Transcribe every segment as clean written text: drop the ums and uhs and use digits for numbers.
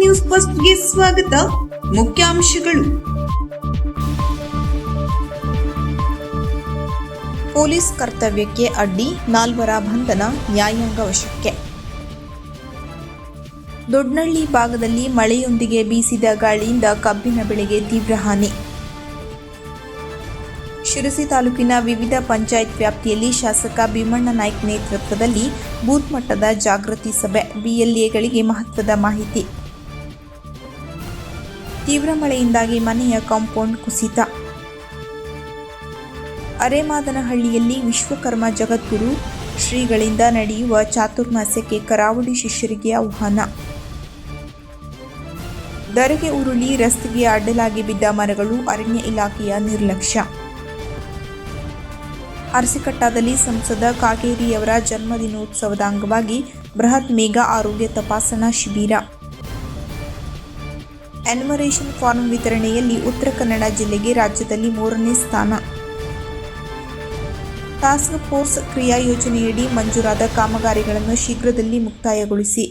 News ಫಸ್ಟ್ಗೆ ಸ್ವಾಗತ. ಮುಖ್ಯಾಂಶಗಳು. ಪೊಲೀಸ್ ಕರ್ತವ್ಯಕ್ಕೆ ಅಡ್ಡಿ, 4 ಬಂಧನ, ನ್ಯಾಯಾಂಗ ವಶಕ್ಕೆ. ದೊಡ್ಡನಳ್ಳಿ ಭಾಗದಲ್ಲಿ ಮಳೆಯೊಂದಿಗೆ ಬೀಸಿದ ಗಾಳಿಯಿಂದ ಕಬ್ಬಿನ ಬೆಳೆಗೆ ತೀವ್ರ ಹಾನಿ. ಶಿರಸಿ ತಾಲೂಕಿನ ವಿವಿಧ ಪಂಚಾಯತ್ ವ್ಯಾಪ್ತಿಯಲ್ಲಿ ಶಾಸಕ ಭೀಮಣ್ಣ ನಾಯ್ಕ ನೇತೃತ್ವದಲ್ಲಿ ಬೂತ್ ಮಟ್ಟದ ಜಾಗೃತಿ ಸಭೆ. ಬಿಎಲ್ಎಗಳಿಗೆ ಮಹತ್ವದ ಮಾಹಿತಿ. ತೀವ್ರ ಮಳೆಯಿಂದಾಗಿ ಮನೆಯ ಕಾಂಪೌಂಡ್ ಕುಸಿತ. ಅರೇಮಾದನಹಳ್ಳಿಯಲ್ಲಿ ವಿಶ್ವಕರ್ಮ ಜಗದ್ಗುರು ಶ್ರೀಗಳಿಂದ ನಡೆಯುವ ಚಾತುರ್ಮಾಸ್ಯಕ್ಕೆ ಕರಾವಳಿ ಶಿಷ್ಯರಿಗೆ ಆಹ್ವಾನ. ಧರೆಗೆ ಉರುಳಿ ರಸ್ತೆಗೆ ಅಡ್ಡಲಾಗಿ ಬಿದ್ದ ಮರಗಳು, ಅರಣ್ಯ ಇಲಾಖೆಯ ನಿರ್ಲಕ್ಷ್ಯ. ಅರಸಿಕಟ್ಟದಲ್ಲಿ ಸಂಸದ ಕಾಗೇರಿಯವರ ಜನ್ಮದಿನೋತ್ಸವದ ಅಂಗವಾಗಿ ಬೃಹತ್ ಮೇಗಾ ಆರೋಗ್ಯ ತಪಾಸಣಾ ಶಿಬಿರ. ಎನ್ಯುಮರೇಷನ್ ಫಾರ್ಮ್ ವಿತರಣೆಯಲ್ಲಿ ಉತ್ತರ ಕನ್ನಡ ಜಿಲ್ಲೆಗೆ ರಾಜ್ಯದಲ್ಲಿ 3ನೇ ಸ್ಥಾನ. ಟಾಸ್ಕ್ ಫೋರ್ಸ್ ಕ್ರಿಯಾ ಯೋಜನೆಯಡಿ ಮಂಜೂರಾದ ಕಾಮಗಾರಿಗಳನ್ನು ಶೀಘ್ರದಲ್ಲಿ ಮುಕ್ತಾಯಗೊಳಿಸಿ.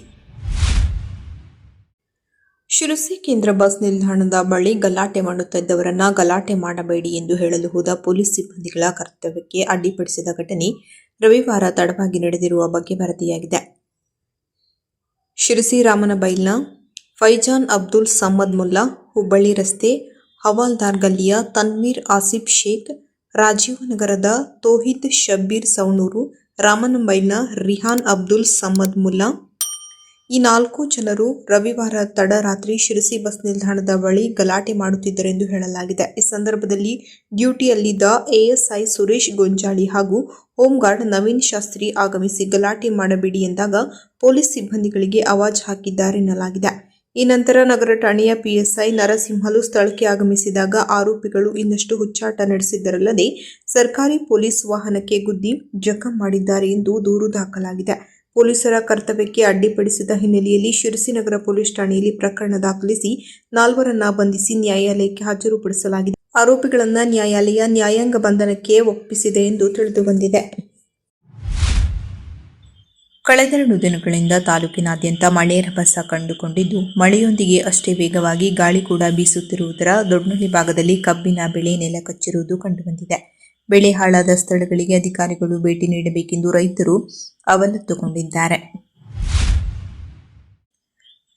ಶಿರಸಿ ಕೇಂದ್ರ ಬಸ್ ನಿಲ್ದಾಣದ ಬಳಿ ಗಲಾಟೆ ಮಾಡುತ್ತಿದ್ದವರನ್ನ ಗಲಾಟೆ ಮಾಡಬೇಡಿ ಎಂದು ಹೇಳಲು ಹೋದ ಪೊಲೀಸ್ ಸಿಬ್ಬಂದಿಗಳ ಕರ್ತವ್ಯಕ್ಕೆ ಅಡ್ಡಿಪಡಿಸಿದ ಘಟನೆ ರವಿವಾರ ತಡವಾಗಿ ನಡೆದಿರುವ ಬಗ್ಗೆ ವರದಿಯಾಗಿದೆ. ಶಿರಸಿ ರಾಮನಬೈಲ್ನ ಫೈಜಾನ್ ಅಬ್ದುಲ್ ಸಮದ್ ಮುಲ್ಲಾ, ಹುಬ್ಬಳ್ಳಿ ರಸ್ತೆ ಹವಾಲ್ದಾರ್ ಗಲ್ಲಿಯ ತನ್ವೀರ್ ಆಸಿಫ್ ಶೇಖ್, ರಾಜೀವ್ ನಗರದ ತೋಹಿದ್ ಶಬ್ಬೀರ್ ಸವಣೂರು, ರಾಮನಬೈಲ್ನ ರಿಹಾನ್ ಅಬ್ದುಲ್ ಸಮದ್ ಮುಲ್ಲಾ ಈ 4 ಜನರು ರವಿವಾರ ತಡರಾತ್ರಿ ಶಿರಸಿ ಬಸ್ ನಿಲ್ದಾಣದ ಬಳಿ ಗಲಾಟೆ ಮಾಡುತ್ತಿದ್ದರೆಂದು ಹೇಳಲಾಗಿದೆ. ಈ ಸಂದರ್ಭದಲ್ಲಿ ಡ್ಯೂಟಿಯಲ್ಲಿದ್ದ ಎಎಸ್ಐ ಸುರೇಶ್ ಗೊಂಜಾಳಿ ಹಾಗೂ ಹೋಂಗಾರ್ಡ್ ನವೀನ್ ಶಾಸ್ತ್ರಿ ಆಗಮಿಸಿ ಗಲಾಟೆ ಮಾಡಬೇಡಿ ಎಂದಾಗ ಪೊಲೀಸ್ ಸಿಬ್ಬಂದಿಗಳಿಗೆ ಆವಾಜ್ ಹಾಕಿದ್ದಾರೆನ್ನಲಾಗಿದೆ. ಈ ನಂತರ ನಗರ ಠಾಣೆಯ ಪಿಎಸ್ಐ ನರಸಿಂಹಲು ಸ್ಥಳಕ್ಕೆ ಆಗಮಿಸಿದಾಗ ಆರೋಪಿಗಳು ಇನ್ನಷ್ಟು ಹುಚ್ಚಾಟ ನಡೆಸಿದ್ದರಲ್ಲದೆ ಸರ್ಕಾರಿ ಪೊಲೀಸ್ ವಾಹನಕ್ಕೆ ಗುದ್ದಿ ಜಖಂ ಮಾಡಿದ್ದಾರೆ ಎಂದು ದೂರು ದಾಖಲಾಗಿದೆ. ಪೊಲೀಸರ ಕರ್ತವ್ಯಕ್ಕೆ ಅಡ್ಡಿಪಡಿಸಿದ ಹಿನ್ನೆಲೆಯಲ್ಲಿ ಶಿರಸಿ ನಗರ ಪೊಲೀಸ್ ಠಾಣೆಯಲ್ಲಿ ಪ್ರಕರಣ ದಾಖಲಿಸಿ 4ರನ್ನ ಬಂಧಿಸಿ ನ್ಯಾಯಾಲಯಕ್ಕೆ ಹಾಜರುಪಡಿಸಲಾಗಿದೆ. ಆರೋಪಿಗಳನ್ನ ನ್ಯಾಯಾಲಯ ನ್ಯಾಯಾಂಗ ಬಂಧನಕ್ಕೆ ಒಪ್ಪಿಸಿದೆ ಎಂದು ತಿಳಿದುಬಂದಿದೆ. ಕಳೆದೆರಡು ದಿನಗಳಿಂದ ತಾಲೂಕಿನಾದ್ಯಂತ ಮಳೆಯ ರಭಸ ಕಂಡುಕೊಂಡಿದ್ದು, ಮಳೆಯೊಂದಿಗೆ ಅಷ್ಟೇ ವೇಗವಾಗಿ ಗಾಳಿ ಕೂಡ ಬೀಸುತ್ತಿರುವುದರ ದೊಡ್ಡನಳ್ಳಿ ಭಾಗದಲ್ಲಿ ಕಬ್ಬಿನ ಬೆಳೆ ನೆಲಕಚ್ಚಿರುವುದು ಕಂಡುಬಂದಿದೆ. ಬೆಳೆ ಹಾಳಾದ ಸ್ಥಳಗಳಿಗೆ ಅಧಿಕಾರಿಗಳು ಭೇಟಿ ನೀಡಬೇಕೆಂದು ರೈತರು ಅವಲತ್ತುಕೊಂಡಿದ್ದಾರೆ.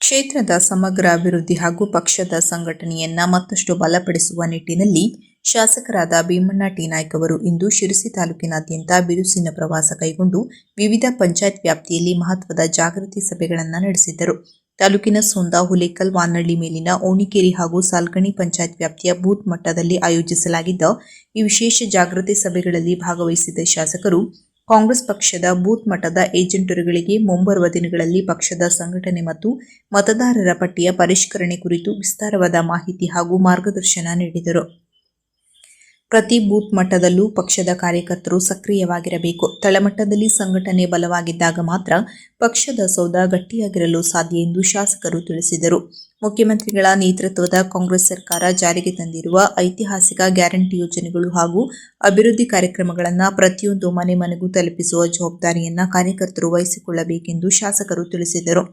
ಕ್ಷೇತ್ರದ ಸಮಗ್ರ ಅಭಿವೃದ್ಧಿ ಹಾಗೂ ಪಕ್ಷದ ಸಂಘಟನೆಯನ್ನ ಮತ್ತಷ್ಟು ಬಲಪಡಿಸುವ ನಿಟ್ಟಿನಲ್ಲಿ ಶಾಸಕರಾದ ಭೀಮಣ್ಣ ಟಿ ನಾಯ್ಕ ಅವರು ಇಂದು ಶಿರಸಿ ತಾಲೂಕಿನಾದ್ಯಂತ ಬಿರುಸಿನ ಪ್ರವಾಸ ಕೈಗೊಂಡು ವಿವಿಧ ಪಂಚಾಯತ್ ವ್ಯಾಪ್ತಿಯಲ್ಲಿ ಮಹತ್ವದ ಜಾಗೃತಿ ಸಭೆಗಳನ್ನು ನಡೆಸಿದರು. ತಾಲೂಕಿನ ಸೋಂದಾ, ಹುಲೇಕಲ್, ವಾನಹಳ್ಳಿ ಮೇಲಿನ ಓಣಿಕೇರಿ ಹಾಗೂ ಸಾಲ್ಗಣಿ ಪಂಚಾಯತ್ ವ್ಯಾಪ್ತಿಯ ಬೂತ್ ಮಟ್ಟದಲ್ಲಿ ಆಯೋಜಿಸಲಾಗಿದ್ದ ಈ ವಿಶೇಷ ಜಾಗೃತಿ ಸಭೆಗಳಲ್ಲಿ ಭಾಗವಹಿಸಿದ ಶಾಸಕರು ಕಾಂಗ್ರೆಸ್ ಪಕ್ಷದ ಬೂತ್ ಮಟ್ಟದ ಏಜೆಂಟರುಗಳಿಗೆ ಮುಂಬರುವ ದಿನಗಳಲ್ಲಿ ಪಕ್ಷದ ಸಂಘಟನೆ ಮತ್ತು ಮತದಾರರ ಪಟ್ಟಿಯ ಪರಿಷ್ಕರಣೆ ಕುರಿತು ವಿಸ್ತಾರವಾದ ಮಾಹಿತಿ ಹಾಗೂ ಮಾರ್ಗದರ್ಶನ ನೀಡಿದರು. ಪ್ರತಿ ಬೂತ್ ಮಟ್ಟದಲ್ಲೂ ಪಕ್ಷದ ಕಾರ್ಯಕರ್ತರು ಸಕ್ರಿಯವಾಗಿರಬೇಕು. ತಳಮಟ್ಟದಲ್ಲಿ ಸಂಘಟನೆ ಬಲವಾಗಿದ್ದಾಗ ಮಾತ್ರ ಪಕ್ಷದ ಸೌಧ ಗಟ್ಟಿಯಾಗಿರಲು ಸಾಧ್ಯ ಎಂದು ಶಾಸಕರು ತಿಳಿಸಿದರು. ಮುಖ್ಯಮಂತ್ರಿಗಳ ನೇತೃತ್ವದ ಕಾಂಗ್ರೆಸ್ ಸರ್ಕಾರ ಜಾರಿಗೆ ತಂದಿರುವ ಐತಿಹಾಸಿಕ ಗ್ಯಾರಂಟಿ ಯೋಜನೆಗಳು ಹಾಗೂ ಅಭಿವೃದ್ಧಿ ಕಾರ್ಯಕ್ರಮಗಳನ್ನು ಪ್ರತಿಯೊಂದು ಮನೆ ಮನೆಗೂ ತಲುಪಿಸುವ ಜವಾಬ್ದಾರಿಯನ್ನು ಕಾರ್ಯಕರ್ತರು ವಹಿಸಿಕೊಳ್ಳಬೇಕೆಂದು ಶಾಸಕರು ತಿಳಿಸಿದರು.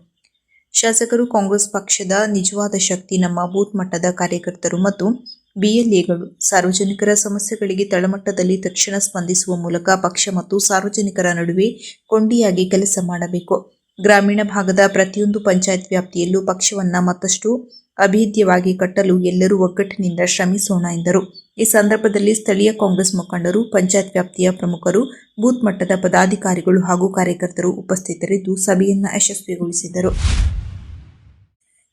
ಶಾಸಕರು ಕಾಂಗ್ರೆಸ್ ಪಕ್ಷದ ನಿಜವಾದ ಶಕ್ತಿ ನಮ್ಮ ಬೂತ್ ಮಟ್ಟದ ಕಾರ್ಯಕರ್ತರು ಮತ್ತು ಬಿಎಲ್ಎಗಳು. ಸಾರ್ವಜನಿಕರ ಸಮಸ್ಯೆಗಳಿಗೆ ತಳಮಟ್ಟದಲ್ಲಿ ತಕ್ಷಣ ಸ್ಪಂದಿಸುವ ಮೂಲಕ ಪಕ್ಷ ಮತ್ತು ಸಾರ್ವಜನಿಕರ ನಡುವೆ ಕೊಂಡಿಯಾಗಿ ಕೆಲಸ ಮಾಡಬೇಕು. ಗ್ರಾಮೀಣ ಭಾಗದ ಪ್ರತಿಯೊಂದು ಪಂಚಾಯತ್ ವ್ಯಾಪ್ತಿಯಲ್ಲೂ ಪಕ್ಷವನ್ನು ಮತ್ತಷ್ಟು ಅಭೇದ್ಯವಾಗಿ ಕಟ್ಟಲು ಎಲ್ಲರೂ ಒಗ್ಗಟ್ಟಿನಿಂದ ಶ್ರಮಿಸೋಣ ಎಂದರು. ಈ ಸಂದರ್ಭದಲ್ಲಿ ಸ್ಥಳೀಯ ಕಾಂಗ್ರೆಸ್ ಮುಖಂಡರು, ಪಂಚಾಯತ್ ವ್ಯಾಪ್ತಿಯ ಪ್ರಮುಖರು, ಬೂತ್ ಮಟ್ಟದ ಪದಾಧಿಕಾರಿಗಳು ಹಾಗೂ ಕಾರ್ಯಕರ್ತರು ಉಪಸ್ಥಿತರಿದ್ದು ಸಭೆಯನ್ನು ಯಶಸ್ವಿಗೊಳಿಸಿದರು.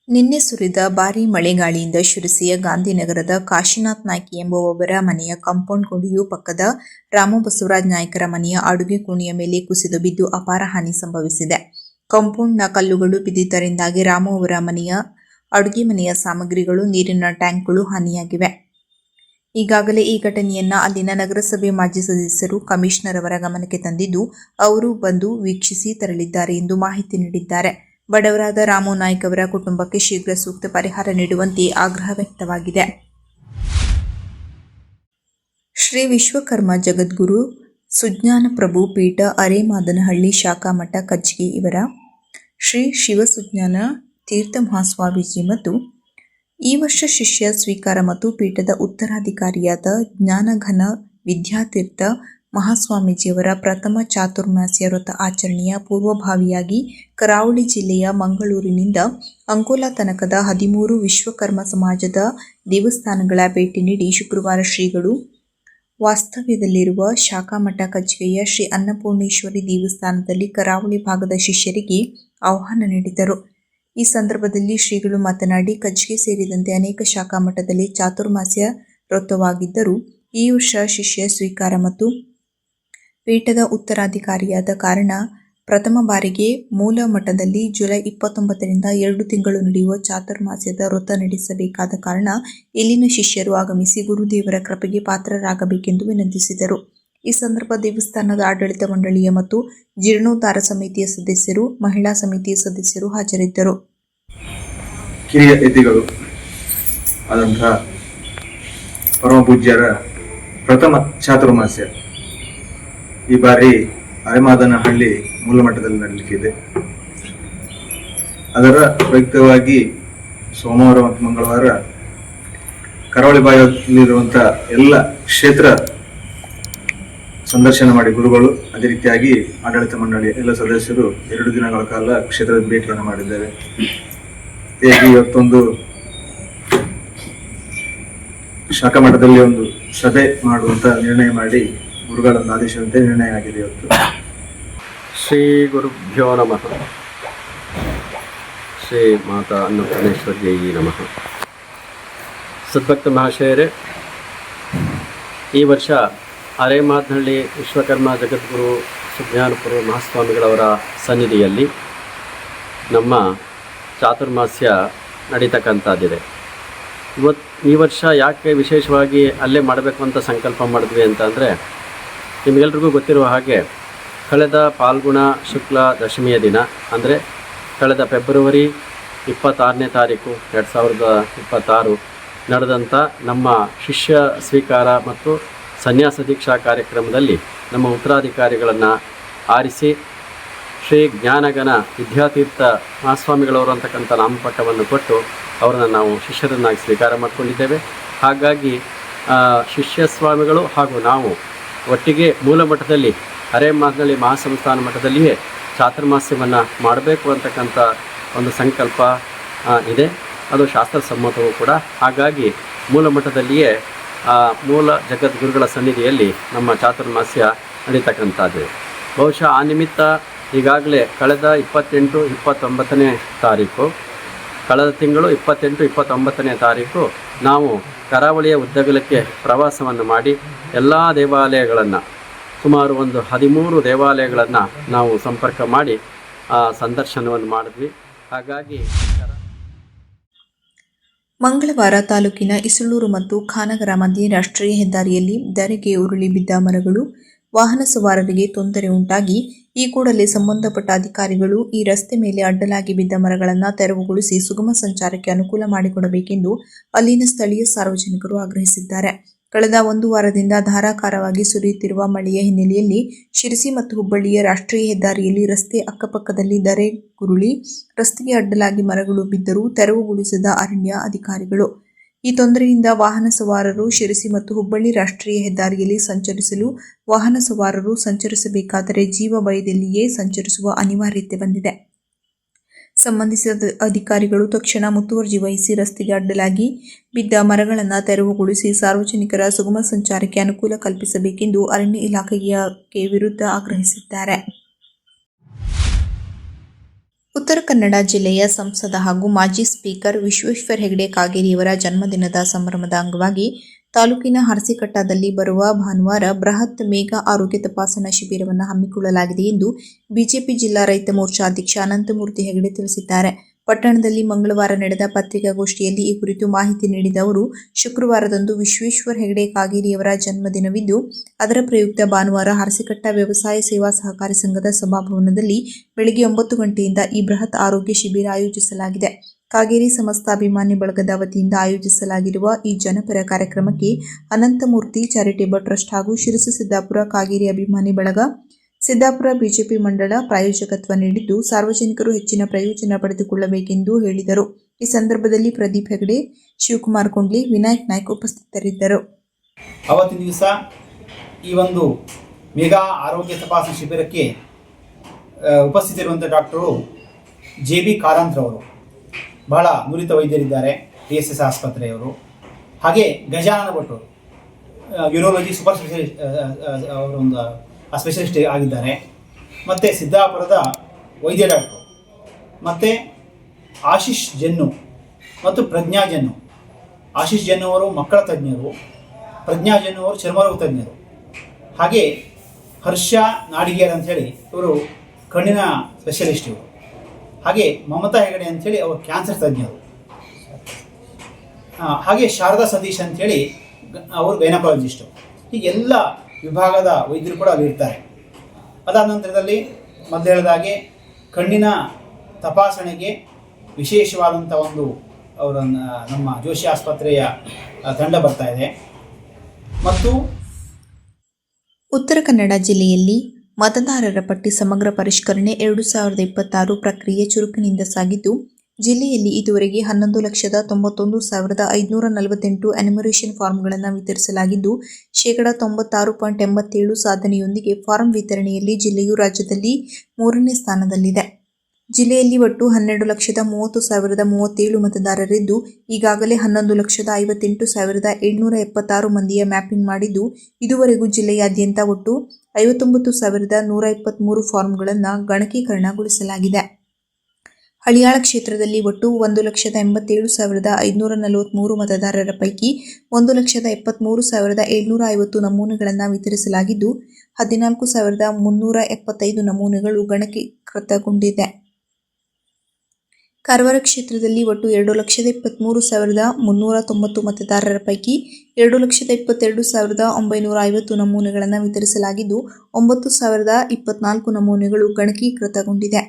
ನಿನ್ನೆ ಸುರಿದ ಭಾರೀ ಮಳೆಗಾಳಿಯಿಂದ ಶಿರಸಿಯ ಗಾಂಧಿನಗರದ ಕಾಶಿನಾಥ್ ನಾಯ್ಕ ಎಂಬುವವರ ಮನೆಯ ಕಾಂಪೌಂಡ್ ಗೋಡೆಯು ಪಕ್ಕದ ರಾಮು ಬಸವರಾಜ್ ನಾಯ್ಕರ ಮನೆಯ ಅಡುಗೆ ಕೋಣೆಯ ಮೇಲೆ ಕುಸಿದು ಬಿದ್ದು ಅಪಾರ ಹಾನಿ ಸಂಭವಿಸಿದೆ. ಕಾಂಪೌಂಡ್ನ ಕಲ್ಲುಗಳು ಬಿದ್ದಿದ್ದರಿಂದಾಗಿ ರಾಮು ಅವರ ಮನೆಯ ಅಡುಗೆ ಮನೆಯ ಸಾಮಗ್ರಿಗಳು, ನೀರಿನ ಟ್ಯಾಂಕ್ಗಳು ಹಾನಿಯಾಗಿವೆ. ಈಗಾಗಲೇ ಈ ಘಟನೆಯನ್ನ ಅಲ್ಲಿನ ನಗರಸಭೆ ಮಾಜಿ ಸದಸ್ಯರು ಕಮಿಷನರ್ ಅವರ ಗಮನಕ್ಕೆ ತಂದಿದ್ದು ಅವರು ಬಂದು ವೀಕ್ಷಿಸಿ ತೆರಳಿದ್ದಾರೆ ಎಂದು ಮಾಹಿತಿ ನೀಡಿದ್ದಾರೆ. ಬಡವರಾದ ರಾಮು ನಾಯ್ಕ ಅವರ ಕುಟುಂಬಕ್ಕೆ ಶೀಘ್ರ ಸೂಕ್ತ ಪರಿಹಾರ ನೀಡುವಂತೆ ಆಗ್ರಹ ವ್ಯಕ್ತವಾಗಿದೆ. ಶ್ರೀ ವಿಶ್ವಕರ್ಮ ಜಗದ್ಗುರು ಸುಜ್ಞಾನ ಪ್ರಭು ಪೀಠ ಅರೇಮಾದನಹಳ್ಳಿ ಶಾಖಾ ಮಠ ಕಜ್ಜಿಗೆ ಇವರ ಶ್ರೀ ಶಿವಸುಜ್ಞಾನ ತೀರ್ಥ ಮಹಾಸ್ವಾಮೀಜಿ ಮತ್ತು ಈ ವರ್ಷ ಶಿಷ್ಯ ಸ್ವೀಕಾರ ಮತ್ತು ಪೀಠದ ಉತ್ತರಾಧಿಕಾರಿಯಾದ ಜ್ಞಾನಘನ ವಿದ್ಯಾತೀರ್ಥ ಮಹಾಸ್ವಾಮೀಜಿಯವರ ಪ್ರಥಮ ಚಾತುರ್ಮಾಸ್ಯ ವ್ರತ ಆಚರಣೆಯ ಪೂರ್ವಭಾವಿಯಾಗಿ ಕರಾವಳಿ ಜಿಲ್ಲೆಯ ಮಂಗಳೂರಿನಿಂದ ಅಂಕೋಲಾ ತನಕದ 13 ವಿಶ್ವಕರ್ಮ ಸಮಾಜದ ದೇವಸ್ಥಾನಗಳ ಭೇಟಿ ನೀಡಿ ಶುಕ್ರವಾರ ಶ್ರೀಗಳು ವಾಸ್ತವ್ಯದಲ್ಲಿರುವ ಶಾಖಾಮಠ ಕಜ್ಜಿಗೆಯ ಶ್ರೀ ಅನ್ನಪೂರ್ಣೇಶ್ವರಿ ದೇವಸ್ಥಾನದಲ್ಲಿ ಕರಾವಳಿ ಭಾಗದ ಶಿಷ್ಯರಿಗೆ ಆಹ್ವಾನ ನೀಡಿದರು. ಈ ಸಂದರ್ಭದಲ್ಲಿ ಶ್ರೀಗಳು ಮಾತನಾಡಿ, ಕಜ್ಜಿಗೆ ಸೇರಿದಂತೆ ಅನೇಕ ಶಾಖಾಮಠದಲ್ಲಿ ಚಾತುರ್ಮಾಸ್ಯ ವ್ರತವಾಗಿದ್ದರೂ ಈ ವರ್ಷ ಶಿಷ್ಯ ಸ್ವೀಕಾರ ಮತ್ತು ಪೀಠದ ಉತ್ತರಾಧಿಕಾರಿಯಾದ ಕಾರಣ ಪ್ರಥಮ ಬಾರಿಗೆ ಮೂಲ ಮಠದಲ್ಲಿ ಜುಲೈ 29ರಿಂದ 2 ತಿಂಗಳು ನಡೆಯುವ ಚಾತುರ್ಮಾಸ್ಯದ ವ್ರತ ನಡೆಸಬೇಕಾದ ಕಾರಣ ಇಲ್ಲಿನ ಶಿಷ್ಯರು ಆಗಮಿಸಿ ಗುರುದೇವರ ಕೃಪೆಗೆ ಪಾತ್ರರಾಗಬೇಕೆಂದು ವಿನಂತಿಸಿದರು. ಈ ಸಂದರ್ಭ ದೇವಸ್ಥಾನದ ಆಡಳಿತ ಮಂಡಳಿಯ ಮತ್ತು ಜೀರ್ಣೋದ್ಧಾರ ಸಮಿತಿಯ ಸದಸ್ಯರು, ಮಹಿಳಾ ಸಮಿತಿಯ ಸದಸ್ಯರು ಹಾಜರಿದ್ದರು. ಕಿರಿಯ ಯತಿಗಳು ಆದಂತಹ ಪರಮ ಪೂಜ್ಯರ ಪ್ರಥಮ ಚಾತುರ್ಮಾಸ್ಯ ಈ ಬಾರಿ ಅರೆಮಾದನಹಳ್ಳಿ ಮೂಲ ಮಟ್ಟದಲ್ಲಿ ನಡೆಯಲಿಕ್ಕಿದೆ. ಅದರ ಪ್ರಯುಕ್ತವಾಗಿ ಸೋಮವಾರ ಮತ್ತು ಮಂಗಳವಾರ ಕರಾವಳಿ ಭಾಗದಲ್ಲಿರುವಂತಹ ಎಲ್ಲ ಕ್ಷೇತ್ರ ಸಂದರ್ಶನ ಮಾಡಿ ಗುರುಗಳು, ಅದೇ ರೀತಿಯಾಗಿ ಆಡಳಿತ ಮಂಡಳಿಯ ಎಲ್ಲ ಸದಸ್ಯರು 2 ದಿನಗಳ ಕಾಲ ಕ್ಷೇತ್ರದ ಭೇಟಿಯನ್ನು ಮಾಡಿದ್ದೇವೆ. ಹೇಗೆ ಇವತ್ತೊಂದು ಶಾಖಾ ಮಠದಲ್ಲಿ ಒಂದು ಸಭೆ ಮಾಡುವಂತ ನಿರ್ಣಯ ಮಾಡಿ ಗುರುಗಳೊಂದು ಆದೇಶದಂತೆ ನಿರ್ಣಯ ಆಗಿದೆ. ಇವತ್ತು ಶ್ರೀ ಗುರುಭ್ಯೋ ನಮಃ. ಶ್ರೀ ಮಾತಾ ಅನ್ನಪೂರ್ಣೇಶ್ವರ್ಯೈ ನಮಃ. ಸದ್ಭಕ್ತ ಮಹಾಶಯರೇ, ಈ ವರ್ಷ ಅರೆಮಾದನಹಳ್ಳಿ ವಿಶ್ವಕರ್ಮ ಜಗದ್ಗುರು ಸುಜ್ಞಾನಪುರ ಮಹಾಸ್ವಾಮಿಗಳವರ ಸನ್ನಿಧಿಯಲ್ಲಿ ನಮ್ಮ ಚಾತುರ್ಮಾಸ್ಯ ನಡೀತಕ್ಕಂಥದ್ದಿದೆ. ಈ ವರ್ಷ ಯಾಕೆ ವಿಶೇಷವಾಗಿ ಅಲ್ಲೇ ಮಾಡಬೇಕು ಅಂತ ಸಂಕಲ್ಪ ಮಾಡಿದ್ವಿ ಅಂತಂದರೆ, ನಿಮಗೆಲ್ರಿಗೂ ಗೊತ್ತಿರುವ ಹಾಗೆ ಕಳೆದ ಫಾಲ್ಗುಣ ಶುಕ್ಲ ದಶಮಿಯ ದಿನ ಅಂದರೆ ಕಳೆದ ಫೆಬ್ರವರಿ 26ನೇ ತಾರೀಕು 2026 ನಡೆದಂಥ ನಮ್ಮ ಶಿಷ್ಯ ಸ್ವೀಕಾರ ಮತ್ತು ಸನ್ಯಾಸ ದೀಕ್ಷಾ ಕಾರ್ಯಕ್ರಮದಲ್ಲಿ ನಮ್ಮ ಉತ್ತರಾಧಿಕಾರಿಗಳನ್ನು ಆರಿಸಿ ಶ್ರೀ ಜ್ಞಾನಘನ ವಿದ್ಯಾತೀರ್ಥ ಮಹಾಸ್ವಾಮಿಗಳವರು ಅಂತಕ್ಕಂಥ ನಾಮಪಟ್ಟವನ್ನು ಕೊಟ್ಟು ಅವರನ್ನು ನಾವು ಶಿಷ್ಯರನ್ನಾಗಿ ಸ್ವೀಕಾರ ಮಾಡಿಕೊಂಡಿದ್ದೇವೆ. ಹಾಗಾಗಿ ಶಿಷ್ಯ ಸ್ವಾಮಿಗಳು ಹಾಗೂ ನಾವು ಒಟ್ಟಿಗೆ ಮೂಲ ಮಠದಲ್ಲಿ ಅರೆಮಾದನಹಳ್ಳಿ ಮಹಾಸಂಸ್ಥಾನ ಮಠದಲ್ಲಿಯೇ ಚಾತುರ್ಮಾಸ್ಯವನ್ನು ಮಾಡಬೇಕು ಅಂತಕ್ಕಂಥ ಒಂದು ಸಂಕಲ್ಪ ಇದೆ. ಅದು ಶಾಸ್ತ್ರಸಮ್ಮತವೂ ಕೂಡ. ಹಾಗಾಗಿ ಮೂಲ ಮಠದಲ್ಲಿಯೇ ಮೂಲ ಜಗದ್ಗುರುಗಳ ಸನ್ನಿಧಿಯಲ್ಲಿ ನಮ್ಮ ಚಾತುರ್ಮಾಸ್ಯ ನಡೀತಕ್ಕಂಥದ್ದು. ಬಹುಶಃ ಆ ನಿಮಿತ್ತ ಈಗಾಗಲೇ ಕಳೆದ 28, 29ನೇ ತಾರೀಕು, ಕಳೆದ ತಿಂಗಳು 28, 29ನೇ ತಾರೀಕು ನಾವು ಕರಾವಳಿಯ ಉದ್ದಗಲಕ್ಕೆ ಪ್ರವಾಸವನ್ನು ಮಾಡಿ ಎಲ್ಲ ದೇವಾಲಯಗಳನ್ನು, ಸುಮಾರು ಒಂದು 13 ದೇವಾಲಯಗಳನ್ನು ನಾವು ಸಂಪರ್ಕ ಮಾಡಿ ಸಂದರ್ಶನವನ್ನು ಮಾಡಿದ್ವಿ. ಹಾಗಾಗಿ ಮಂಗಳವಾರ ತಾಲೂಕಿನ ಇಸಳೂರು ಮತ್ತು ಖಾನಗರ ಮಧ್ಯೆ ರಾಷ್ಟ್ರೀಯ ಹೆದ್ದಾರಿಯಲ್ಲಿ ಧರೆಗೆ ಉರುಳಿ ಬಿದ್ದ ಮರಗಳು ವಾಹನ ಸವಾರರಿಗೆ ತೊಂದರೆ ಉಂಟಾಗಿ ಈ ಕೂಡಲೇ ಸಂಬಂಧಪಟ್ಟ ಅಧಿಕಾರಿಗಳು ಈ ರಸ್ತೆ ಮೇಲೆ ಅಡ್ಡಲಾಗಿ ಬಿದ್ದ ಮರಗಳನ್ನು ತೆರವುಗೊಳಿಸಿ ಸುಗಮ ಸಂಚಾರಕ್ಕೆ ಅನುಕೂಲ ಮಾಡಿಕೊಡಬೇಕೆಂದು ಅಲ್ಲಿನ ಸ್ಥಳೀಯ ಸಾರ್ವಜನಿಕರು ಆಗ್ರಹಿಸಿದ್ದಾರೆ. ಕಳೆದ 1 ವಾರದಿಂದ ಧಾರಾಕಾರವಾಗಿ ಸುರಿಯುತ್ತಿರುವ ಮಳೆಯ ಹಿನ್ನೆಲೆಯಲ್ಲಿ ಶಿರಸಿ ಮತ್ತು ಹುಬ್ಬಳ್ಳಿಯ ರಾಷ್ಟ್ರೀಯ ಹೆದ್ದಾರಿಯಲ್ಲಿ ರಸ್ತೆ ಅಕ್ಕಪಕ್ಕದಲ್ಲಿ ಧರೆಗುರುಳಿ ರಸ್ತೆಗೆ ಅಡ್ಡಲಾಗಿ ಮರಗಳು ಬಿದ್ದರೂ ತೆರವುಗೊಳಿಸಿದ ಅರಣ್ಯ ಅಧಿಕಾರಿಗಳು. ಈ ತೊಂದರೆಯಿಂದ ವಾಹನ ಸವಾರರು ಶಿರಸಿ ಮತ್ತು ಹುಬ್ಬಳ್ಳಿ ರಾಷ್ಟ್ರೀಯ ಹೆದ್ದಾರಿಯಲ್ಲಿ ಸಂಚರಿಸಲು ವಾಹನ ಸವಾರರು ಸಂಚರಿಸಬೇಕಾದರೆ ಜೀವ ಭಯದಲ್ಲಿಯೇ ಸಂಚರಿಸುವ ಅನಿವಾರ್ಯತೆ ಬಂದಿದೆ. ಸಂಬಂಧಿಸಿದ ಅಧಿಕಾರಿಗಳು ತಕ್ಷಣ ಮುತುವರ್ಜಿ ವಹಿಸಿ ರಸ್ತೆಗೆ ಅಡ್ಡಲಾಗಿ ಬಿದ್ದ ಮರಗಳನ್ನು ತೆರವುಗೊಳಿಸಿ ಸಾರ್ವಜನಿಕರ ಸುಗಮ ಸಂಚಾರಕ್ಕೆ ಅನುಕೂಲ ಕಲ್ಪಿಸಬೇಕೆಂದು ಅರಣ್ಯ ಇಲಾಖೆಯ ವಿರುದ್ಧ ಆಗ್ರಹಿಸಿದ್ದಾರೆ. ಉತ್ತರ ಕನ್ನಡ ಜಿಲ್ಲೆಯ ಸಂಸದ ಹಾಗೂ ಮಾಜಿ ಸ್ಪೀಕರ್ ವಿಶ್ವೇಶ್ವರ ಹೆಗಡೆ ಕಾಗೇರಿಯವರ ಜನ್ಮದಿನದ ಸಂಭ್ರಮದ ಅಂಗವಾಗಿ ತಾಲೂಕಿನ ಹರಸಿಕಟ್ಟದಲ್ಲಿ ಬರುವ ಭಾನುವಾರ ಬೃಹತ್ ಮೇಘಾ ಆರೋಗ್ಯ ತಪಾಸಣಾ ಶಿಬಿರವನ್ನು ಹಮ್ಮಿಕೊಳ್ಳಲಾಗಿದೆ ಎಂದು ಬಿಜೆಪಿ ಜಿಲ್ಲಾ ರೈತ ಮೋರ್ಚಾ ಅಧ್ಯಕ್ಷ ಅನಂತಮೂರ್ತಿ ಹೆಗಡೆ ತಿಳಿಸಿದ್ದಾರೆ. ಪಟ್ಟಣದಲ್ಲಿ ಮಂಗಳವಾರ ನಡೆದ ಪತ್ರಿಕಾಗೋಷ್ಠಿಯಲ್ಲಿ ಈ ಕುರಿತು ಮಾಹಿತಿ ನೀಡಿದ ಅವರು, ಶುಕ್ರವಾರದಂದು ವಿಶ್ವೇಶ್ವರ ಹೆಗಡೆ ಕಾಗೇರಿಯವರ ಜನ್ಮದಿನವಿದ್ದು ಅದರ ಪ್ರಯುಕ್ತ ಭಾನುವಾರ ಹರಸಿಕಟ್ಟ ವ್ಯವಸಾಯ ಸೇವಾ ಸಹಕಾರಿ ಸಂಘದ ಸಭಾಭವನದಲ್ಲಿ ಬೆಳಗ್ಗೆ 9 ಗಂಟೆಯಿಂದ ಈ ಬೃಹತ್ ಆರೋಗ್ಯ ಶಿಬಿರ ಆಯೋಜಿಸಲಾಗಿದೆ. ಕಾಗೇರಿ ಸಮಸ್ತಾಭಿಮಾನಿ ಬಳಗದ ವತಿಯಿಂದ ಆಯೋಜಿಸಲಾಗಿರುವ ಈ ಜನಪರ ಕಾರ್ಯಕ್ರಮಕ್ಕೆ ಅನಂತಮೂರ್ತಿ ಚಾರಿಟೇಬಲ್ ಟ್ರಸ್ಟ್ ಹಾಗೂ ಶಿರಸಿ ಸಿದ್ದಾಪುರ ಕಾಗೇರಿ ಅಭಿಮಾನಿ ಬಳಗ, ಸಿದ್ದಾಪುರ ಬಿಜೆಪಿ ಮಂಡಳ ಪ್ರಾಯೋಜಕತ್ವ ನೀಡಿದ್ದು ಸಾರ್ವಜನಿಕರು ಹೆಚ್ಚಿನ ಪ್ರಯೋಜನ ಪಡೆದುಕೊಳ್ಳಬೇಕೆಂದು ಹೇಳಿದರು. ಈ ಸಂದರ್ಭದಲ್ಲಿ ಪ್ರದೀಪ್ ಹೆಗಡೆ, ಶಿವಕುಮಾರ್ ಕುಂಡ್ಲಿ, ವಿನಾಯಕ್ ನಾಯ್ಕ್ ಉಪಸ್ಥಿತರಿದ್ದರು. ಅವತ್ತಿನ ದಿವಸ ಈ ಒಂದು ಮೆಗಾ ಆರೋಗ್ಯ ತಪಾಸಣಾ ಶಿಬಿರಕ್ಕೆ ಉಪಸ್ಥಿತರಿರುವಂಥ ಡಾಕ್ಟರು JB ಕಾರಂತ್ರವರು, ಬಹಳ ನುರಿತ ವೈದ್ಯರಿದ್ದಾರೆ, PSS ಆಸ್ಪತ್ರೆಯವರು. ಹಾಗೆ ಗಜಾನನ ಭಟ್ರು, ಯೂರೋಲಜಿ ಸೂಪರ್ ಸ್ಪೆಷಲಿಸ್ಟ್ ಅವರೊಂದು ಸ್ಪೆಷಲಿಸ್ಟ್ ಆಗಿದ್ದಾರೆ. ಮತ್ತು ಸಿದ್ದಾಪುರದ ವೈದ್ಯ ಡಾಕ್ಟರು, ಮತ್ತು ಆಶೀಶ್ ಜನ್ನು ಮತ್ತು ಪ್ರಜ್ಞಾ ಜನ್ನು. ಆಶೀಶ್ ಜನ್ನು ಅವರು ಮಕ್ಕಳ ತಜ್ಞರು, ಪ್ರಜ್ಞಾ ಜನ್ನು ಅವರು ಚರ್ಮರೋಗ ತಜ್ಞರು. ಹಾಗೆ ಹರ್ಷ ನಾಡಿಗೇರ್ ಅಂಥೇಳಿ ಇವರು ಕಣ್ಣಿನ ಸ್ಪೆಷಲಿಸ್ಟ್ ಇವರು. ಹಾಗೆ ಮಮತಾ ಹೆಗಡೆ ಅಂಥೇಳಿ ಅವರು ಕ್ಯಾನ್ಸರ್ ತಜ್ಞರು. ಹಾಗೆ ಶಾರದಾ ಸತೀಶ್ ಅಂಥೇಳಿ ಅವರು ಗೈನಕಾಲಜಿಸ್ಟು. ಹೀಗೆಲ್ಲ ವಿಭಾಗದ ವೈದ್ಯರು ಕೂಡ ಅಲ್ಲಿ ಇರ್ತಾರೆ. ಅದಾದ ನಂತರದಲ್ಲಿ ಮೊದಲು ಹೇಳಿದಾಗೆ ಕಣ್ಣಿನ ತಪಾಸಣೆಗೆ ವಿಶೇಷವಾದಂಥ ಒಂದು ಅವರ ನಮ್ಮ ಜೋಶಿ ಆಸ್ಪತ್ರೆಯ ತಂಡ ಬರ್ತಾ ಇದೆ. ಮತ್ತು ಉತ್ತರ ಕನ್ನಡ ಜಿಲ್ಲೆಯಲ್ಲಿ ಮತದಾರರ ಪಟ್ಟಿ ಸಮಗ್ರ ಪರಿಷ್ಕರಣೆ 2026 ಪ್ರಕ್ರಿಯೆ ಚುರುಕಿನಿಂದ ಸಾಗಿದ್ದು, ಜಿಲ್ಲೆಯಲ್ಲಿ ಇದುವರೆಗೆ 11,91,548 ಎನ್ಯುಮರೇಷನ್ ಫಾರ್ಮ್ಗಳನ್ನು ವಿತರಿಸಲಾಗಿದ್ದು, ಶೇಕಡಾ 96.87 ಸಾಧನೆಯೊಂದಿಗೆ ಫಾರ್ಮ್ ವಿತರಣೆಯಲ್ಲಿ ಜಿಲ್ಲೆಯು ರಾಜ್ಯದಲ್ಲಿ 3ನೇ ಸ್ಥಾನದಲ್ಲಿದೆ. ಜಿಲ್ಲೆಯಲ್ಲಿ ಒಟ್ಟು 12,30,037 ಮತದಾರರಿದ್ದು, ಈಗಾಗಲೇ 11,58,776 ಮಂದಿಯ ಮ್ಯಾಪಿಂಗ್ ಮಾಡಿದ್ದು, ಇದುವರೆಗೂ ಜಿಲ್ಲೆಯಾದ್ಯಂತ ಒಟ್ಟು 59,123 ಫಾರ್ಮ್ಗಳನ್ನು ಗಣಕೀಕರಣಗೊಳಿಸಲಾಗಿದೆ. ಹಳಿಯಾಳ ಕ್ಷೇತ್ರದಲ್ಲಿ ಒಟ್ಟು 1,87,543 ಮತದಾರರ ಪೈಕಿ 1,73,750 ನಮೂನೆಗಳನ್ನು ವಿತರಿಸಲಾಗಿದ್ದು, 14,375 ನಮೂನೆಗಳು ಗಣಕೀಕೃತಗೊಂಡಿದೆ. ಕಾರವಾರ ಕ್ಷೇತ್ರದಲ್ಲಿ ಒಟ್ಟು 2,23,390 ಮತದಾರರ ಪೈಕಿ 2,22,950 ನಮೂನೆಗಳನ್ನು ವಿತರಿಸಲಾಗಿದ್ದು, 9,024 ನಮೂನೆಗಳು ಗಣಕೀಕೃತಗೊಂಡಿದೆ.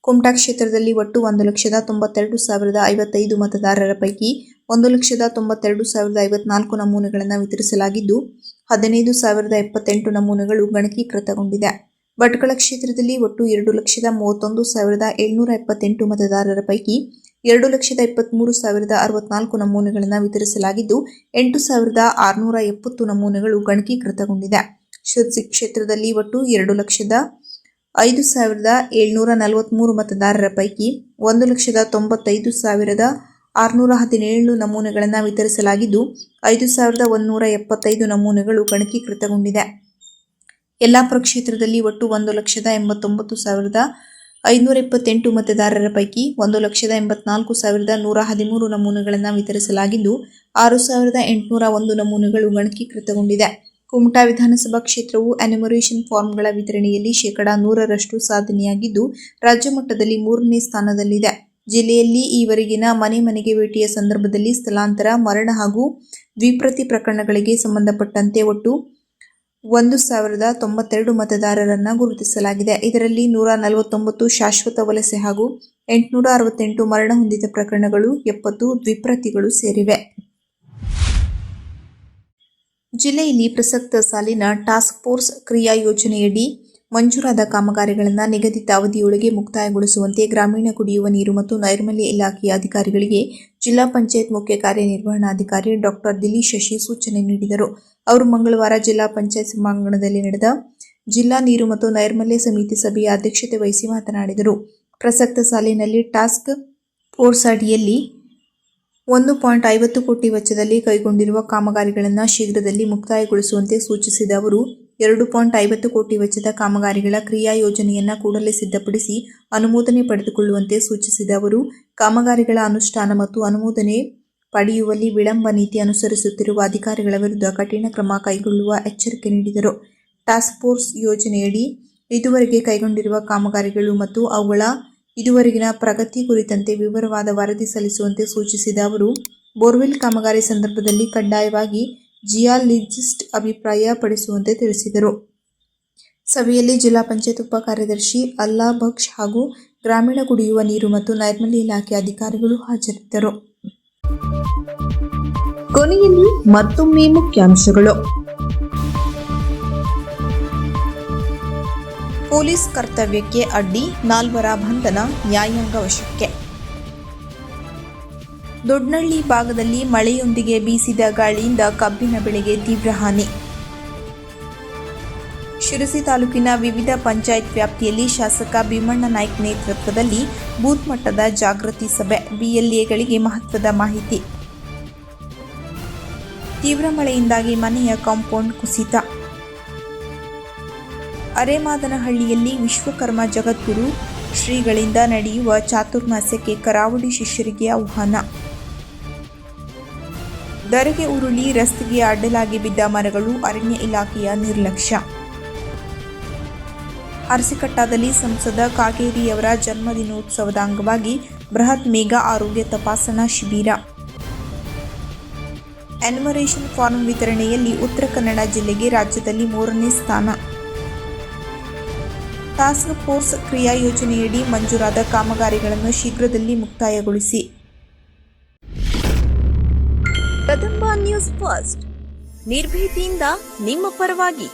ಕುಮಟಾ ಕ್ಷೇತ್ರದಲ್ಲಿ ಒಟ್ಟು 1,92,055 ಮತದಾರರ ಪೈಕಿ 1,92,054 ನಮೂನೆಗಳನ್ನು ವಿತರಿಸಲಾಗಿದ್ದು, 15,078 ನಮೂನೆಗಳು ಗಣಕೀಕೃತಗೊಂಡಿದೆ. ಭಟ್ಕಳ ಕ್ಷೇತ್ರದಲ್ಲಿ ಒಟ್ಟು 2,31,778 ಮತದಾರರ ಪೈಕಿ 2,23,064 ನಮೂನೆಗಳನ್ನು ವಿತರಿಸಲಾಗಿದ್ದು, 8,670 ನಮೂನೆಗಳು ಗಣಕೀಕೃತಗೊಂಡಿದೆ. ಶಿರಸಿ ಕ್ಷೇತ್ರದಲ್ಲಿ ಒಟ್ಟು 2,05,743 ಮತದಾರರ ಪೈಕಿ 1,95,617 ನಮೂನೆಗಳನ್ನು ವಿತರಿಸಲಾಗಿದ್ದು, 5,175 ನಮೂನೆಗಳು ಗಣಕೀಕೃತಗೊಂಡಿದೆ. ಯಲ್ಲಾಪುರ ಕ್ಷೇತ್ರದಲ್ಲಿ ಒಟ್ಟು 1,89,528 ಮತದಾರರ ಪೈಕಿ 1,84,113 ನಮೂನೆಗಳನ್ನು ವಿತರಿಸಲಾಗಿದ್ದು, 6,801 ನಮೂನೆಗಳು ಗಣಕೀಕೃತಗೊಂಡಿದೆ. ಕುಮಟಾ ವಿಧಾನಸಭಾ ಕ್ಷೇತ್ರವು ಎನ್ಯುಮರೇಷನ್ ಫಾರ್ಮ್ಗಳ ವಿತರಣೆಯಲ್ಲಿ ಶೇಕಡಾ 100ರಷ್ಟು ಸಾಧನೆಯಾಗಿದ್ದು, ರಾಜ್ಯ ಮಟ್ಟದಲ್ಲಿ 3ನೇ ಸ್ಥಾನದಲ್ಲಿದೆ. ಜಿಲ್ಲೆಯಲ್ಲಿ ಈವರೆಗಿನ ಮನೆ ಮನೆಗೆ ಭೇಟಿಯ ಸಂದರ್ಭದಲ್ಲಿ ಸ್ಥಳಾಂತರ, ಮರಣ ಹಾಗೂ ದ್ವಿಪ್ರತಿ ಪ್ರಕರಣಗಳಿಗೆ ಸಂಬಂಧಪಟ್ಟಂತೆ ಒಟ್ಟು 1,092 ಮತದಾರರನ್ನು ಗುರುತಿಸಲಾಗಿದೆ. ಇದರಲ್ಲಿ 149 ಶಾಶ್ವತ ವಲಸೆ ಹಾಗೂ 868 ಮರಣ ಹೊಂದಿದ ಪ್ರಕರಣಗಳು, 70 ದ್ವಿಪ್ರತಿಗಳು ಸೇರಿವೆ. ಜಿಲ್ಲೆಯಲ್ಲಿ ಪ್ರಸಕ್ತ ಸಾಲಿನ ಟಾಸ್ಕ್ ಫೋರ್ಸ್ ಕ್ರಿಯಾ ಯೋಜನೆಯಡಿ ಮಂಜೂರಾದ ಕಾಮಗಾರಿಗಳನ್ನು ನಿಗದಿತ ಅವಧಿಯೊಳಗೆ ಮುಕ್ತಾಯಗೊಳಿಸುವಂತೆ ಗ್ರಾಮೀಣ ಕುಡಿಯುವ ನೀರು ಮತ್ತು ನೈರ್ಮಲ್ಯ ಇಲಾಖೆಯ ಅಧಿಕಾರಿಗಳಿಗೆ ಜಿಲ್ಲಾ ಪಂಚಾಯತ್ ಮುಖ್ಯ ಕಾರ್ಯನಿರ್ವಹಣಾಧಿಕಾರಿ ಡಾಕ್ಟರ್ ದಿಲೀಶ್ ಶಶಿ ಸೂಚನೆ ನೀಡಿದರು. ಅವರು ಮಂಗಳವಾರ ಜಿಲ್ಲಾ ಪಂಚಾಯತ್ ಸಭಾಂಗಣದಲ್ಲಿ ನಡೆದ ಜಿಲ್ಲಾ ನೀರು ಮತ್ತು ನೈರ್ಮಲ್ಯ ಸಮಿತಿ ಸಭೆಯ ಅಧ್ಯಕ್ಷತೆ ವಹಿಸಿ ಮಾತನಾಡಿದರು. ಪ್ರಸಕ್ತ ಸಾಲಿನಲ್ಲಿ ಟಾಸ್ಕ್ ಫೋರ್ಸ್ ಅಡಿಯಲ್ಲಿ 1.50 ಕೋಟಿ ವೆಚ್ಚದಲ್ಲಿ ಕೈಗೊಂಡಿರುವ ಕಾಮಗಾರಿಗಳನ್ನು ಶೀಘ್ರದಲ್ಲಿ ಮುಕ್ತಾಯಗೊಳಿಸುವಂತೆ ಸೂಚಿಸಿದ ಅವರು 2.50 ಕೋಟಿ ವೆಚ್ಚದ ಕಾಮಗಾರಿಗಳ ಕ್ರಿಯಾ ಯೋಜನೆಯನ್ನು ಕೂಡಲೇ ಸಿದ್ಧಪಡಿಸಿ ಅನುಮೋದನೆ ಪಡೆದುಕೊಳ್ಳುವಂತೆ ಸೂಚಿಸಿದ ಅವರು, ಕಾಮಗಾರಿಗಳ ಅನುಷ್ಠಾನ ಮತ್ತು ಅನುಮೋದನೆ ಪಡೆಯುವಲ್ಲಿ ವಿಳಂಬ ನೀತಿ ಅನುಸರಿಸುತ್ತಿರುವ ಅಧಿಕಾರಿಗಳ ವಿರುದ್ಧ ಕಠಿಣ ಕ್ರಮ ಕೈಗೊಳ್ಳುವ ಎಚ್ಚರಿಕೆ ನೀಡಿದರು. ಟಾಸ್ಕ್ ಫೋರ್ಸ್ ಯೋಜನೆಯಡಿ ಇದುವರೆಗೆ ಕೈಗೊಂಡಿರುವ ಕಾಮಗಾರಿಗಳು ಮತ್ತು ಅವುಗಳ ಇದುವರೆಗಿನ ಪ್ರಗತಿ ಕುರಿತಂತೆ ವಿವರವಾದ ವರದಿ ಸಲ್ಲಿಸುವಂತೆ ಸೂಚಿಸಿದ ಅವರು, ಬೋರ್ವೆಲ್ ಕಾಮಗಾರಿ ಸಂದರ್ಭದಲ್ಲಿ ಕಡ್ಡಾಯವಾಗಿ ಜಿಯಾಲಜಿಸ್ಟ್ ಅಭಿಪ್ರಾಯ ಪಡಿಸುವಂತೆ ತಿಳಿಸಿದರು. ಸಭೆಯಲ್ಲಿ ಜಿಲ್ಲಾ ಪಂಚಾಯತ್ ಉಪ ಕಾರ್ಯದರ್ಶಿ ಅಲ್ಲಾ ಬಕ್ಷ್ ಹಾಗೂ ಗ್ರಾಮೀಣ ಕುಡಿಯುವ ನೀರು ಮತ್ತು ನೈರ್ಮಲ್ಯ ಇಲಾಖೆ ಅಧಿಕಾರಿಗಳು ಹಾಜರಿದ್ದರು. ಕೊನೆಯಲ್ಲಿ ಮತ್ತೊಮ್ಮೆ ಮುಖ್ಯಾಂಶಗಳು. ಪೊಲೀಸ್ ಕರ್ತವ್ಯಕ್ಕೆ ಅಡ್ಡಿ 4 ಬಂಧನ, ನ್ಯಾಯಾಂಗ ವಶಕ್ಕೆ. ದೊಡ್ಡನಳ್ಳಿ ಭಾಗದಲ್ಲಿ ಮಳೆಯೊಂದಿಗೆ ಬೀಸಿದ ಗಾಳಿಯಿಂದ ಕಬ್ಬಿನ ಬೆಳೆಗೆ ತೀವ್ರ ಹಾನಿ. ಶಿರಸಿ ತಾಲೂಕಿನ ವಿವಿಧ ಪಂಚಾಯತ್ ವ್ಯಾಪ್ತಿಯಲ್ಲಿ ಶಾಸಕ ಭೀಮಣ್ಣ ನಾಯ್ಕ ನೇತೃತ್ವದಲ್ಲಿ ಬೂತ್ ಮಟ್ಟದ ಜಾಗೃತಿ ಸಭೆ. ಬಿಎಲ್ಎಗಳಿಗೆ ಮಹತ್ವದ ಮಾಹಿತಿ. ತೀವ್ರ ಮಳೆಯಿಂದಾಗಿ ಮನೆಯ ಕಾಂಪೌಂಡ್ ಕುಸಿತ. ಅರೇಮಾದನಹಳ್ಳಿಯಲ್ಲಿ ವಿಶ್ವಕರ್ಮ ಜಗದ್ಗುರು ಶ್ರೀಗಳಿಂದ ನಡೆಯುವ ಚಾತುರ್ಮಾಸ್ಯಕ್ಕೆ ಕರಾವಳಿ ಶಿಷ್ಯರಿಗೆ ಆಹ್ವಾನ. ಧರೆಗೆ ಉರುಳಿ ರಸ್ತೆಗೆ ಅಡ್ಡಲಾಗಿ ಬಿದ್ದ ಮರಗಳು, ಅರಣ್ಯ ಇಲಾಖೆಯ ನಿರ್ಲಕ್ಷ್ಯ. ಅರಸಿಕಟ್ಟದಲ್ಲಿ ಸಂಸದ ಕಾಗೇರಿಯವರ ಜನ್ಮದಿನೋತ್ಸವದ ಅಂಗವಾಗಿ ಬೃಹತ್ ಮೇಗಾ ಆರೋಗ್ಯ ತಪಾಸಣಾ ಶಿಬಿರ. ಎನ್ಯುಮರೇಷನ್ ಫಾರ್ಮ್ ವಿತರಣೆಯಲ್ಲಿ ಉತ್ತರ ಕನ್ನಡ ಜಿಲ್ಲೆಗೆ ರಾಜ್ಯದಲ್ಲಿ 3ನೇ ಸ್ಥಾನ. ಟಾಸ್ಕ್ ಫೋರ್ಸ್ ಕ್ರಿಯಾ ಯೋಜನೆಯಡಿ ಮಂಜೂರಾದ ಕಾಮಗಾರಿಗಳನ್ನು ಶೀಘ್ರದಲ್ಲಿ ಮುಕ್ತಾಯಗೊಳಿಸಿ. ಕದಂಬ ನ್ಯೂಸ್ ಫಸ್ಟ್, ನಿರ್ಭೀತಿಯಿಂದ ನಿಮ್ಮ ಪರವಾಗಿ.